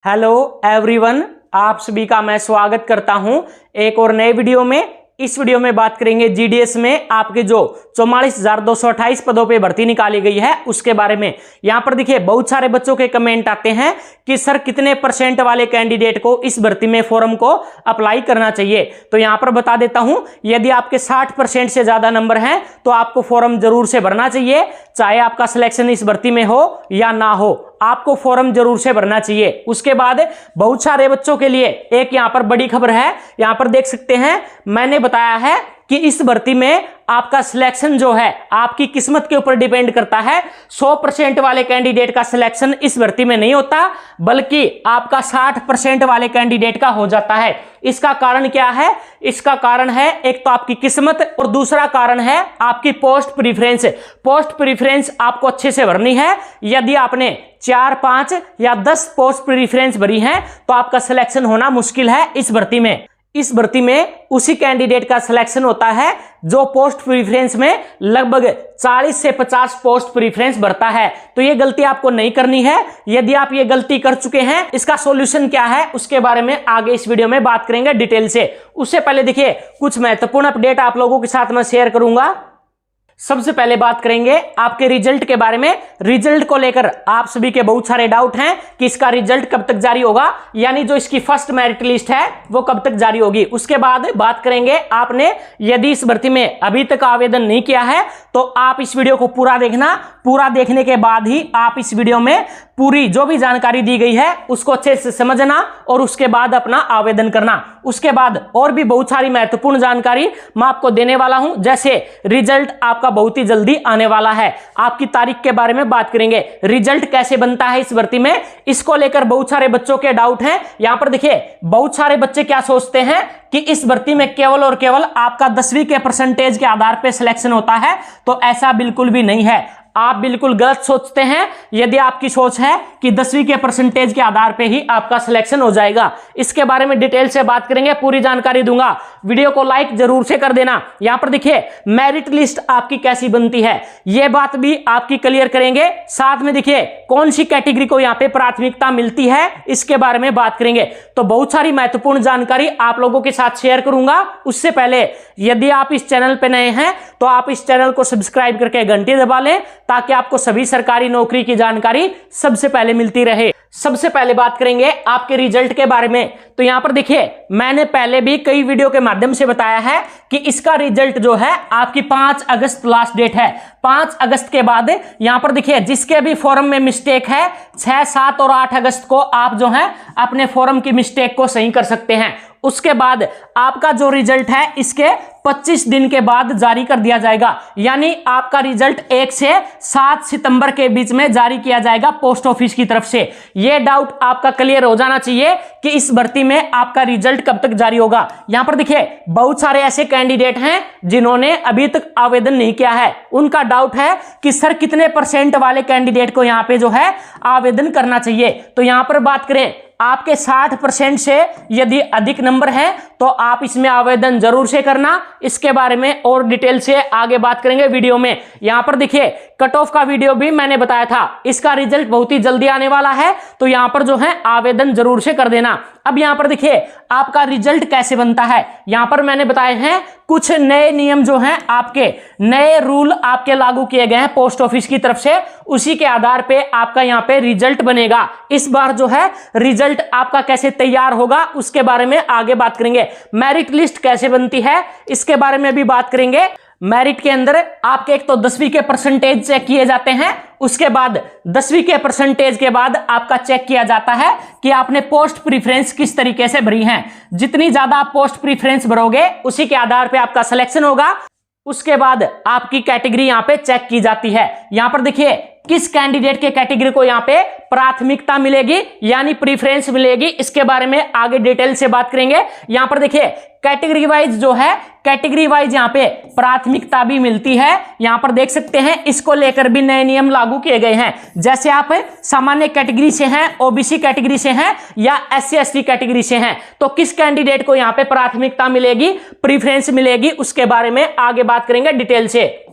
Hello everyone, आप सभी का मैं स्वागत करता हूं एक और नए वीडियो में। इस वीडियो में बात करेंगे जीडीएस में आपके जो 44,228 पदों पे भर्ती निकाली गई है उसके बारे में। यहां पर देखिए बहुत सारे बच्चों के कमेंट आते हैं कि सर कितने परसेंट वाले कैंडिडेट को इस भर्ती में फॉर्म को अप्लाई करना चाहिए। तो यहां पर बता देता हूं, यदि आपके 60% से ज्यादा नंबर हैं तो आपको फॉर्म जरूर से भरना चाहिए, चाहे आपका सिलेक्शन इस भर्ती में हो या ना हो, आपको फॉर्म जरूर से भरना चाहिए। उसके बाद बहुत सारे बच्चों के लिए एक यहां पर बड़ी खबर है। यहां पर देख सकते हैं, मैंने बताया है कि इस भर्ती में आपका सिलेक्शन जो है आपकी किस्मत के ऊपर डिपेंड करता है। 100% वाले कैंडिडेट का सिलेक्शन इस भर्ती में नहीं होता, बल्कि आपका 60% वाले कैंडिडेट का हो जाता है। इसका कारण क्या है? इसका कारण है एक तो आपकी किस्मत और दूसरा कारण है आपकी पोस्ट प्रीफरेंस। पोस्ट प्रीफरेंस आपको अच्छे से भरनी है। यदि आपने 4, 5 या 10 पोस्ट प्रीफरेंस भरी हैं तो आपका सिलेक्शन होना मुश्किल है इस भर्ती में। इस भर्ती में उसी कैंडिडेट का सिलेक्शन होता है जो पोस्ट प्रीफरेंस में लगभग 40 से 50 पोस्ट प्रीफरेंस भरता है। तो ये गलती आपको नहीं करनी है। यदि आप ये गलती कर चुके हैं, इसका सॉल्यूशन क्या है उसके बारे में आगे इस वीडियो में बात करेंगे डिटेल से। उससे पहले देखिए कुछ महत्वपूर्ण अपडेट आप लोगों के साथ मैं शेयर करूंगा। सबसे पहले बात करेंगे आपके रिजल्ट के बारे में। रिजल्ट को लेकर आप सभी के बहुत सारे डाउट हैं कि इसका रिजल्ट कब तक जारी होगा, यानी जो इसकी फर्स्ट मेरिट लिस्ट है वो कब तक जारी होगी। उसके बाद बात करेंगे, आपने यदि इस भर्ती में अभी तक आवेदन नहीं किया है तो आप इस वीडियो को पूरा देखना। पूरा देखने के बाद ही आप इस वीडियो में पूरी जो भी जानकारी दी गई है उसको अच्छे से समझना और उसके बाद अपना आवेदन करना। उसके बाद और भी बहुत सारी महत्वपूर्ण जानकारी मैं आपको देने वाला हूं, जैसे रिजल्ट आपका बहुत ही जल्दी आने वाला है, आपकी तारीख के बारे में बात करेंगे, रिजल्ट कैसे बनता है इस भर्ती में, इसको लेकर बहुत सारे बच्चों के डाउट हैं। यहां पर देखिए बहुत सारे बच्चे क्या सोचते हैं कि इस भर्ती में केवल और केवल आपका 10वीं के परसेंटेज के आधार पर सिलेक्शन होता है, तो ऐसा बिल्कुल भी नहीं है। आप बिल्कुल गलत सोचते हैं यदि आपकी सोच है कि 10वीं के परसेंटेज के आधार पे ही आपका सिलेक्शन हो जाएगा। इसके बारे में डिटेल से बात करेंगे, पूरी जानकारी दूंगा। वीडियो को लाइक जरूर से कर देना। यहां पर देखिए मेरिट लिस्ट आपकी कैसी बनती है यह बात भी आपकी क्लियर करेंगे। साथ में देखिए कौन सी कैटेगरी को यहां पे प्राथमिकता मिलती है इसके बारे में बात करेंगे। तो बहुत सारी महत्वपूर्ण जानकारी आप लोगों के साथ शेयर करूंगा। उससे पहले यदि आप इस चैनल पे नए हैं तो आप इस चैनल को सब्सक्राइब करके घंटी दबा लें ताकि आपको सभी सरकारी नौकरी की जानकारी सबसे पहले मिलती रहे। सबसे पहले बात करेंगे आपके रिजल्ट के बारे में। तो यहां पर देखिए मैंने पहले भी कई वीडियो के माध्यम से बताया है कि इसका रिजल्ट जो है आपकी 5 अगस्त लास्ट डेट है। 5 अगस्त के बाद यहां पर देखिए जिसके भी फॉर्म में मिस्टेक है 6, 7 और 8 अगस्त को आप जो है अपने फॉर्म की मिस्टेक को सही कर सकते हैं। उसके बाद आपका जो रिजल्ट है इसके 25 दिन के बाद जारी कर दिया जाएगा, यानी आपका रिजल्ट 1 से 7 सितंबर के बीच में जारी किया जाएगा पोस्ट ऑफिस की तरफ से। यह डाउट आपका क्लियर हो जाना चाहिए कि इस भर्ती में आपका रिजल्ट कब तक जारी होगा। यहां पर देखिए बहुत सारे ऐसे कैंडिडेट हैं जिन्होंने अभी तक आवेदन नहीं किया है। उनका डाउट है कि सर कितने परसेंट वाले कैंडिडेट को यहां पे जो है आवेदन करना चाहिए। तो यहां पर बात करें, आपके 60% से यदि अधिक नंबर है तो आप इसमें आवेदन जरूर से करना। इसके बारे में और डिटेल से आगे बात करेंगे वीडियो में। यहां पर देखिए कट ऑफ का वीडियो भी मैंने बताया था, इसका रिजल्ट बहुत ही जल्दी आने वाला है, तो यहां पर जो है आवेदन जरूर से कर देना। अब यहां पर देखिए आपका रिजल्ट कैसे बनता है। यहां पर मैंने बताए हैं कुछ नए नियम जो हैं, आपके नए रूल आपके लागू किए गए हैं पोस्ट ऑफिस की तरफ से, उसी के आधार पे आपका यहां पे रिजल्ट बनेगा। इस बार जो है रिजल्ट आपका कैसे तैयार होगा उसके बारे में आगे बात करेंगे। मेरिट लिस्ट कैसे बनती है इसके बारे में भी बात करेंगे। मेरिट के अंदर आपके एक तो 10वीं के परसेंटेज चेक किए जाते हैं, उसके बाद 10वीं के परसेंटेज के बाद आपका चेक किया जाता है कि आपने पोस्ट प्रीफरेंस किस तरीके से भरी हैं। जितनी ज्यादा आप पोस्ट प्रीफरेंस भरोगे उसी के आधार पे आपका सिलेक्शन होगा। उसके बाद आपकी कैटेगरी यहां पे चेक की जाती है। यहां पर देखिए किस कैंडिडेट के कैटेगरी को यहां पे प्राथमिकता मिलेगी यानी प्रीफरेंस मिलेगी, इसके बारे में आगे डिटेल से बात करेंगे। यहां पर देखिए कैटेगरी वाइज जो है, कैटेगरी वाइज यहां पे प्राथमिकता भी मिलती है। यहां पर देख सकते हैं इसको लेकर भी नए नियम लागू किए गए हैं। जैसे आप सामान्य कैटेगरी से हैं, ओबीसी कैटेगरी से हैं या SC ST कैटेगरी से हैं, तो किस कैंडिडेट को यहां पे प्राथमिकता मिलेगी, प्रीफरेंस मिलेगी, उसके बारे में आगे बात करेंगे डिटेल से।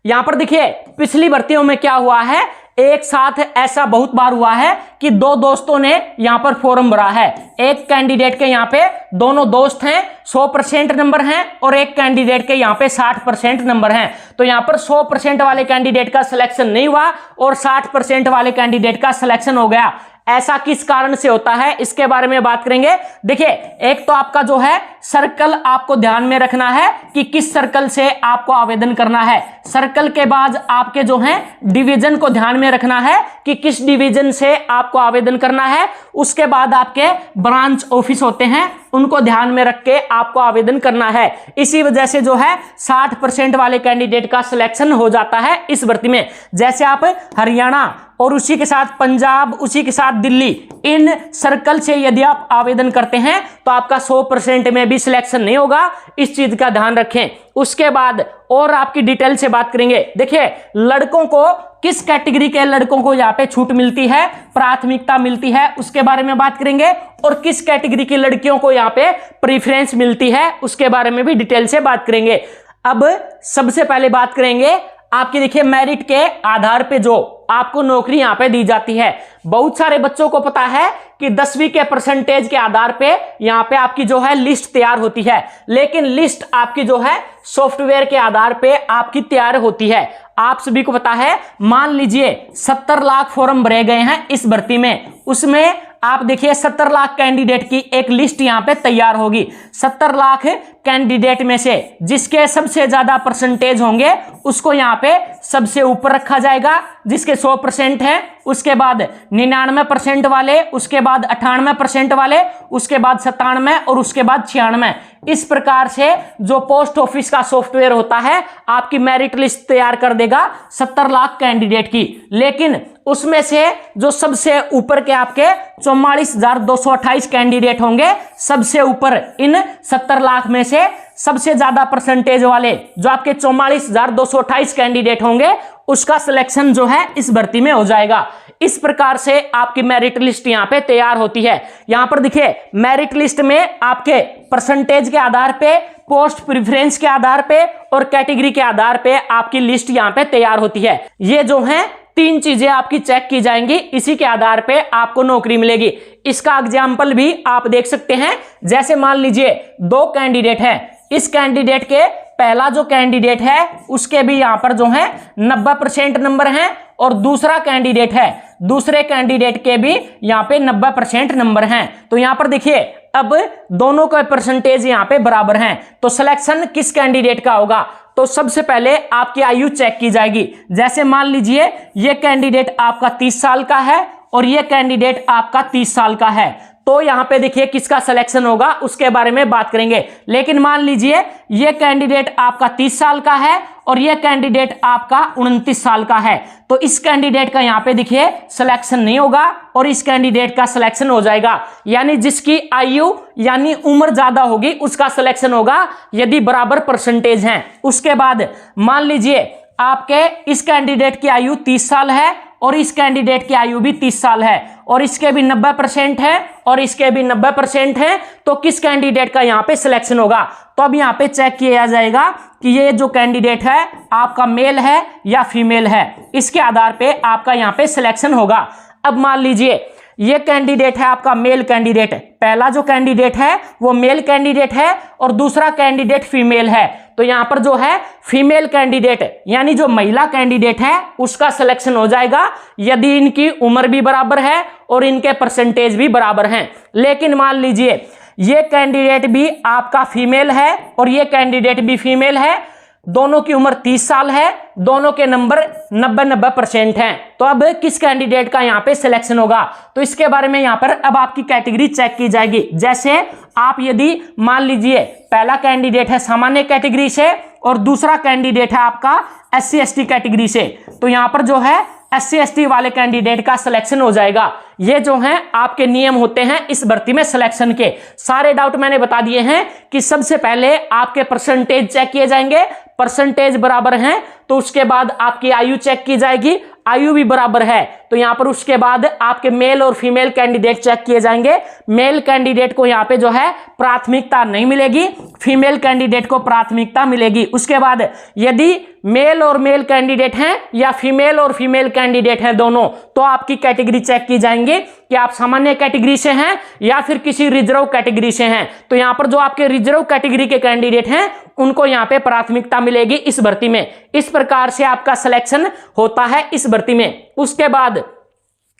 यहां पर देखिए पिछली भर्तियों में क्या हुआ है, एक साथ ऐसा बहुत बार हुआ है कि दो दोस्तों ने यहां पर फॉर्म भरा है। एक कैंडिडेट के यहां पे दोनों दोस्त हैं, 100% नंबर हैं, और एक कैंडिडेट के यहां पे 60% नंबर हैं। तो यहां पर 100% वाले कैंडिडेट का सिलेक्शन नहीं हुआ और 60% वाले कैंडिडेट का सिलेक्शन हो गया। ऐसा किस कारण से होता है, इसके बारे में बात करेंगे। देखिए, एक तो आपका जो है सर्कल आपको ध्यान में रखना है कि किस सर्कल से आपको आवेदन करना है। सर्कल के बाद आपके जो है डिवीजन को ध्यान में रखना है कि किस डिवीजन से आपको आवेदन करना है। उसके बाद आपके ब्रांच ऑफिस होते हैं, उनको ध्यान में रख के आपको आवेदन करना है। इसी वजह से जो है 60% वाले कैंडिडेट का सिलेक्शन हो जाता है इस भर्ती में। जैसे आप हरियाणा और उसी के साथ पंजाब, उसी के साथ दिल्ली, इन सर्कल से यदि आप आवेदन करते हैं तो आपका 100% में भी सिलेक्शन नहीं होगा। इस चीज का ध्यान रखें। उसके बाद और आपकी डिटेल से बात करेंगे। देखिए, लड़कों को किस कैटेगरी के लड़कों को यहाँ पे छूट मिलती है, प्राथमिकता मिलती है, उसके बारे में बात करेंगे। और किस कैटेगरी की लड़कियों को यहाँ पे प्रीफरेंस मिलती है, उसके बारे में भी डिटेल से बात करेंगे। अब सबसे पहले बात करेंगे आपकी, देखिए, मेरिट के आधार पे जो आपको नौकरी यहां पे दी जाती है। बहुत सारे बच्चों को पता है कि 10वीं के परसेंटेज के आधार पे यहां पे आपकी जो है लिस्ट तैयार होती है, लेकिन लिस्ट आपकी जो है सॉफ्टवेयर के आधार पे आपकी तैयार होती है। आप सभी को पता है, मान लीजिए 70 लाख फॉर्म भरे गए हैं इस भर्ती में, उसमें आप देखिए 70 लाख कैंडिडेट की एक लिस्ट यहां पे तैयार होगी। 70 लाख कैंडिडेट में से जिसके सबसे ज्यादा परसेंटेज होंगे उसको यहां पे सबसे ऊपर रखा जाएगा, जिसके 100% है, उसके बाद 99% वाले, उसके बाद 98% वाले, उसके बाद 97 और उसके बाद 96। इस प्रकार से जो पोस्ट ऑफिस का सॉफ्टवेयर होता है आपकी मेरिट लिस्ट तैयार कर देगा 70 लाख कैंडिडेट की। लेकिन उसमें से जो सबसे ऊपर के आपके 44,228 कैंडिडेट होंगे, सबसे ऊपर इन 70 लाख में से सबसे ज्यादा परसेंटेज वाले जो आपके 44,228 कैंडिडेट होंगे, उसका सिलेक्शन जो है इस भर्ती में हो जाएगा। इस प्रकार से आपकी मेरिट लिस्ट यहां पे तैयार होती है। यहां पर देखिए, मेरिट लिस्ट में आपके परसेंटेज के आधार पे, पोस्ट प्रेफरेंस के आधार पे और कैटेगरी के आधार पे आपकी लिस्ट यहां पे तैयार होती है। ये जो है 3 चीजें आपकी चेक की जाएंगी, इसी के आधार पे आपको नौकरी मिलेगी। इसका एग्जाम्पल भी आप देख सकते हैं। जैसे मान लीजिए 2 कैंडिडेट हैं, इस कैंडिडेट के पहला जो कैंडिडेट है उसके भी यहां पर जो है 90% नंबर हैं, और दूसरा कैंडिडेट है, दूसरे कैंडिडेट के भी यहां पे 90% नंबर हैं। तो यहां पर देखिए, अब दोनों का परसेंटेज यहां पे बराबर हैं, तो सिलेक्शन किस कैंडिडेट का होगा? तो सबसे पहले आपकी आयु चेक की जाएगी। जैसे मान लीजिए ये कैंडिडेट आपका 30 साल का है और ये कैंडिडेट आपका 30 साल का है, तो यहां पे देखिए किसका सिलेक्शन होगा उसके बारे में बात करेंगे। लेकिन मान लीजिए ये कैंडिडेट आपका 30 साल का है और ये कैंडिडेट आपका 29 साल का है, तो इस कैंडिडेट का यहां पे देखिए सिलेक्शन नहीं होगा और इस कैंडिडेट का सिलेक्शन हो जाएगा। यानी जिसकी आयु यानी उम्र ज्यादा होगी उसका सिलेक्शन होगा यदि बराबर परसेंटेज हैं। उसके बाद मान लीजिए आपके इस कैंडिडेट की आयु 30 साल है और इस कैंडिडेट की आयु भी 30 साल है और इसके भी 90% है और इसके भी 90% है, तो किस कैंडिडेट का यहां पे सिलेक्शन होगा? तो अब यहां पे चेक किया जाएगा कि ये जो कैंडिडेट है आपका मेल है या फीमेल है, इसके आधार पे आपका यहां पे सिलेक्शन होगा। अब मान लीजिए ये कैंडिडेट है आपका मेल कैंडिडेट, पहला जो कैंडिडेट है वो मेल कैंडिडेट है और दूसरा कैंडिडेट फीमेल है, तो यहां पर जो है फीमेल कैंडिडेट यानी जो महिला कैंडिडेट है उसका सिलेक्शन हो जाएगा यदि इनकी उम्र भी बराबर है और इनके परसेंटेज भी बराबर हैं। लेकिन मान लीजिए ये कैंडिडेट भी आपका फीमेल है और ये कैंडिडेट भी फीमेल है, दोनों की उम्र 30 साल है, दोनों के नंबर 90% हैं, तो अब किस कैंडिडेट का यहां पे सिलेक्शन होगा? तो इसके बारे में यहां पर अब आपकी कैटेगरी चेक की जाएगी। जैसे आप यदि मान लीजिए पहला कैंडिडेट है सामान्य कैटेगरी से और दूसरा कैंडिडेट है आपका SC ST कैटेगरी से, तो यहां पर जो है SC ST वाले कैंडिडेट का सिलेक्शन हो जाएगा। ये जो है आपके नियम होते हैं इस भर्ती में सिलेक्शन के। सारे डाउट मैंने बता दिए हैं कि सबसे पहले आपके परसेंटेज चेक किए जाएंगे, परसेंटेज बराबर हैं तो उसके बाद आपकी आयु चेक की जाएगी, आयु भी बराबर है तो यहां पर उसके बाद आपके मेल और फीमेल कैंडिडेट चेक किए जाएंगे। मेल कैंडिडेट को यहां पे जो है प्राथमिकता नहीं मिलेगी, फीमेल कैंडिडेट को प्राथमिकता मिलेगी। उसके बाद यदि मेल और मेल कैंडिडेट हैं या फीमेल और फीमेल कैंडिडेट हैं दोनों, तो आपकी कैटेगरी चेक की जाएंगे कि आप सामान्य कैटेगरी से हैं या फिर किसी रिजर्व कैटेगरी से हैं। तो यहां पर जो आपके रिजर्व कैटेगरी के कैंडिडेट हैं उनको यहां पे प्राथमिकता मिलेगी इस भर्ती में। इस प्रकार से आपका सिलेक्शन होता है इस भर्ती में। उसके बाद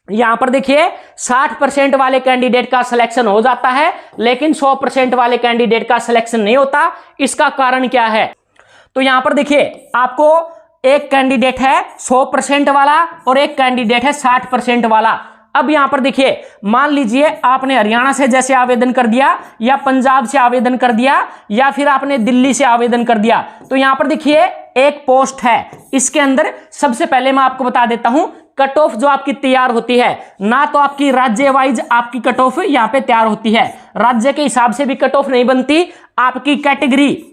यहां पर देखिए 60% वाले कैंडिडेट का सिलेक्शन हो जाता है, लेकिन 100% वाले कैंडिडेट का सिलेक्शन नहीं होता। इसका कारण क्या है? तो यहां पर देखिए आपको एक कैंडिडेट है 100% वाला और एक कैंडिडेट है 60% वाला। अब यहां पर देखिए मान लीजिए आपने हरियाणा से जैसे आवेदन कर दिया या पंजाब से आवेदन कर दिया या फिर आपने दिल्ली से आवेदन कर दिया, तो यहां पर देखिए एक पोस्ट है, इसके अंदर सबसे पहले मैं आपको बता देता हूं कट ऑफ जो आपकी तैयार होती है ना, तो आपकी राज्य वाइज आपकी कट ऑफ यहां पे तैयार होती है, राज्य के हिसाब से भी कट ऑफ नहीं बनती, आपकी कैटेगरी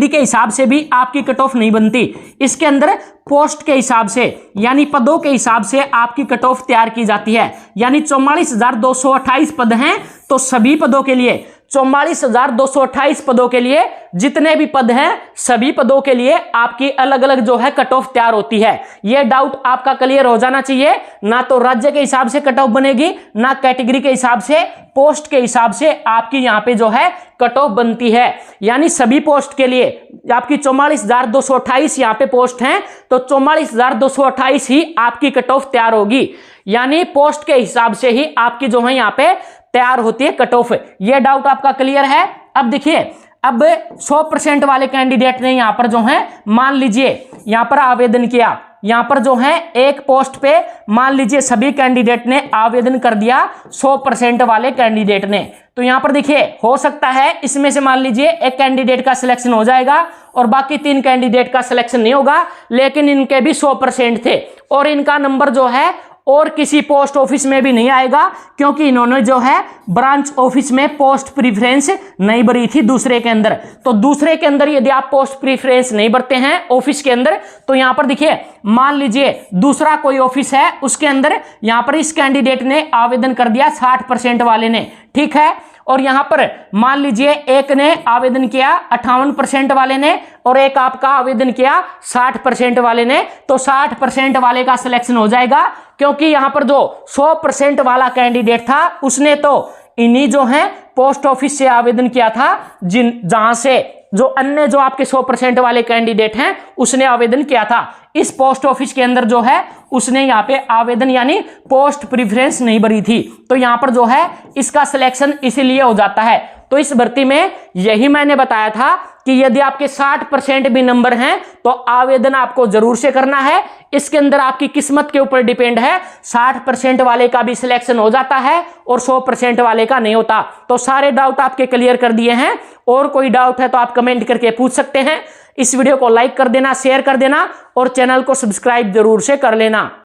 के हिसाब से भी आपकी कट ऑफ नहीं बनती। इसके अंदर पोस्ट के हिसाब से यानी पदों के हिसाब से आपकी कट ऑफ तैयार की जाती है। यानी 44,228 पद हैं तो सभी पदों के लिए 44,228 पदों के लिए जितने भी पद हैं सभी पदों के लिए आपकी अलग अलग जो है कट ऑफ तैयार होती है। यह डाउट आपका क्लियर हो जाना चाहिए। ना तो राज्य के हिसाब से कट ऑफ बनेगी, ना कैटेगरी के हिसाब से, पोस्ट के हिसाब से आपकी यहां पे जो है कट ऑफ बनती है। यानी सभी पोस्ट के लिए आपकी 44,228 यहां पे पोस्ट हैं तो 44,228 ही आपकी कट ऑफ तैयार होगी। यानी पोस्ट के हिसाब से ही आपकी जो है यहां पे तैयार होती है कट ऑफ। ये डाउट आपका क्लियर है? अब देखिए अब 100% वाले कैंडिडेट ने यहां पर जो है मान लीजिए यहां पर आवेदन किया, यहां पर जो है एक पोस्ट पे मान लीजिए सभी कैंडिडेट ने आवेदन कर दिया 100% वाले कैंडिडेट ने, तो यहां पर देखिए हो सकता है इसमें से मान लीजिए एक कैंडिडेट का सिलेक्शन हो जाएगा और बाकी 3 कैंडिडेट का सिलेक्शन नहीं होगा, लेकिन इनके भी 100% थे और इनका नंबर जो है और किसी पोस्ट ऑफिस में भी नहीं आएगा क्योंकि इन्होंने जो है ब्रांच ऑफिस में पोस्ट प्रीफरेंस नहीं भरी थी दूसरे के अंदर। तो दूसरे के अंदर यदि आप पोस्ट प्रीफरेंस नहीं भरते हैं ऑफिस के अंदर, तो यहां पर देखिए मान लीजिए दूसरा कोई ऑफिस है उसके अंदर यहां पर इस कैंडिडेट ने आवेदन कर दिया 60% वाले ने, ठीक है, और यहां पर मान लीजिए एक ने आवेदन किया 58% वाले ने और एक आपका आवेदन किया 60% वाले ने, तो 60% वाले का सिलेक्शन हो जाएगा क्योंकि यहां पर जो 100% वाला कैंडिडेट था उसने तो इन्हीं जो है पोस्ट ऑफिस से आवेदन किया था जहां से जो अन्य जो आपके 100% वाले कैंडिडेट हैं उसने आवेदन किया था। इस पोस्ट ऑफिस के अंदर जो है उसने यहाँ पे आवेदन यानी पोस्ट प्रीफरेंस नहीं भरी थी, तो यहां पर जो है इसका सिलेक्शन इसीलिए हो जाता है। तो इस भर्ती में यही मैंने बताया था कि यदि आपके 60% भी नंबर हैं तो आवेदन आपको जरूर से करना है। इसके अंदर आपकी किस्मत के ऊपर डिपेंड है, 60% वाले का भी सिलेक्शन हो जाता है और 100% वाले का नहीं होता। तो सारे डाउट आपके क्लियर कर दिए हैं, और कोई डाउट है तो आप कमेंट करके पूछ सकते हैं। इस वीडियो को लाइक कर देना, शेयर कर देना और चैनल को सब्सक्राइब जरूर से कर लेना।